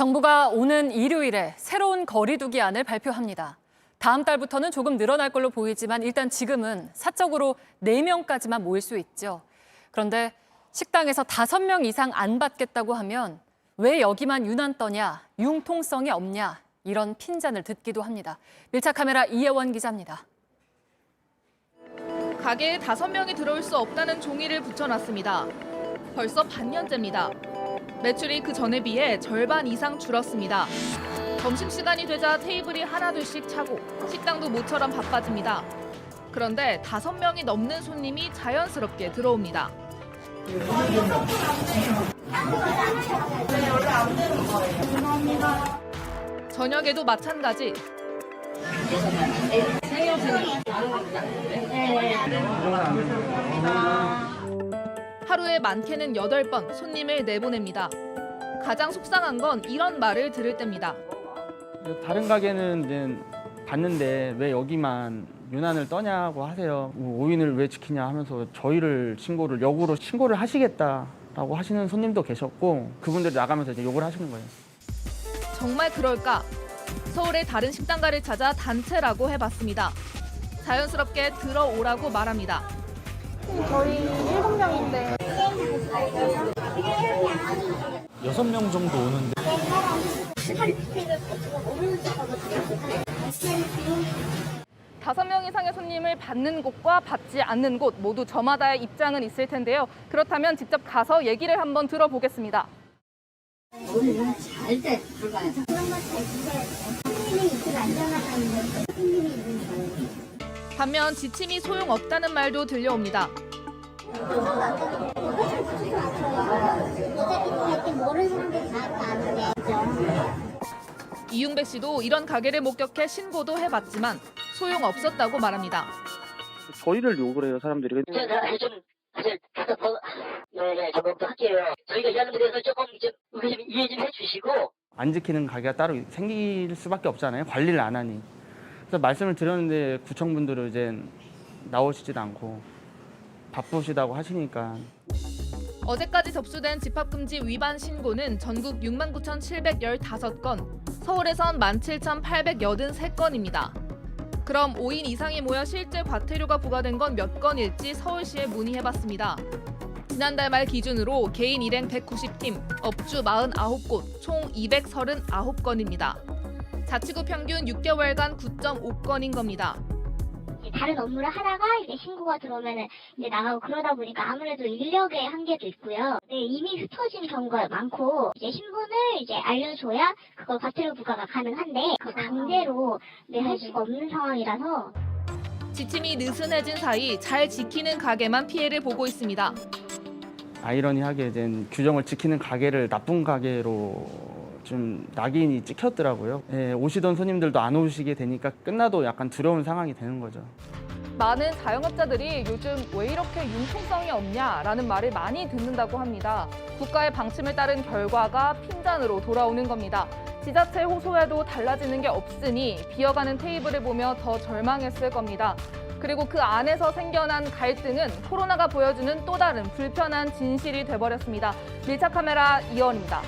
정부가 오는 일요일에 새로운 거리두기안을 발표합니다. 다음 달부터는 조금 늘어날 걸로 보이지만 일단 지금은 사적으로 4명까지만 모일 수 있죠. 그런데 식당에서 5명 이상 안 받겠다고 하면 왜 여기만 유난 떠냐, 융통성이 없냐 이런 핀잔을 듣기도 합니다. 밀착 카메라 이혜원 기자입니다. 가게에 5명이 들어올 수 없다는 종이를 붙여놨습니다. 벌써 반년째입니다. 매출이 그 전에 비해 절반 이상 줄었습니다. 점심시간이 되자 테이블이 하나둘씩 차고 식당도 모처럼 바빠집니다. 그런데 5명이 넘는 손님이 자연스럽게 들어옵니다. 저녁에도 마찬가지. 하루에 많게는 8번 손님을 내보냅니다. 가장 속상한 건 이런 말을 들을 때입니다. 다른 가게는 이제 봤는데 왜 여기만 유난을 떠냐고 하세요. 오인을 왜 지키냐 하면서 저희를 역으로 신고를 하시겠다라고 하시는 손님도 계셨고 그분들이 나가면서 이제 욕을 하시는 거예요. 정말 그럴까? 서울의 다른 식당가를 찾아 단체라고 해봤습니다. 자연스럽게 들어오라고 말합니다. 저희 7명인데 6명 정도 오는데 5명 이상의 손님을 받는 곳과 받지 않는 곳 모두 저마다의 입장은 있을 텐데요. 그렇다면 직접 가서 얘기를 한번 들어보겠습니다. 우리는 절대 불가해서 그런 것잘 주세요. 손님이 있을 안전하다는 손님이 있는 거. 반면 지침이 소용없다는 말도 들려옵니다. 모르는 사람들 다 아는데. 이윤백 씨도 이런 가게를 목격해 신고도 해봤지만 소용없었다고 말합니다. 저희를 욕을 해요, 사람들이. 저번부터 할게요. 저희가 일하는 데 대해서 조금 좀 이해 좀 해주시고. 안 지키는 가게가 따로 생길 수밖에 없잖아요, 관리를 안 하니. 그래서 말씀을 드렸는데 구청분들은 이제 나오시지도 않고 바쁘시다고 하시니까. 어제까지 접수된 집합금지 위반 신고는 전국 69,715건, 서울에선 17,883건입니다. 그럼 5인 이상이 모여 실제 과태료가 부과된 건 몇 건일지 서울시에 문의해봤습니다. 지난달 말 기준으로 개인 일행 190팀, 업주 49곳, 총 239건입니다. 자치구 평균 6개월간 9.5건인 겁니다. 다른 업무를 하다가 이제 신고가 들어오면은 이제 나가고 그러다 보니까 아무래도 인력의 한계도 있고요. 네, 이미 흩어진 경우가 많고 이제 신분을 이제 알려줘야 그거 과태료 부과가 가능한데 그 강제로 할 수가 없는 상황이라서. 지침이 느슨해진 사이 잘 지키는 가게만 피해를 보고 있습니다. 아이러니하게 이제 규정을 지키는 가게를 나쁜 가게로 좀 낙인이 찍혔더라고요. 예, 오시던 손님들도 안 오시게 되니까 끝나도 약간 두려운 상황이 되는 거죠. 많은 자영업자들이 요즘 왜 이렇게 융통성이 없냐라는 말을 많이 듣는다고 합니다. 국가의 방침을 따른 결과가 핀잔으로 돌아오는 겁니다. 지자체 호소에도 달라지는 게 없으니 비어가는 테이블을 보며 더 절망했을 겁니다. 그리고 그 안에서 생겨난 갈등은 코로나가 보여주는 또 다른 불편한 진실이 돼버렸습니다. 밀착 카메라 이혜원입니다.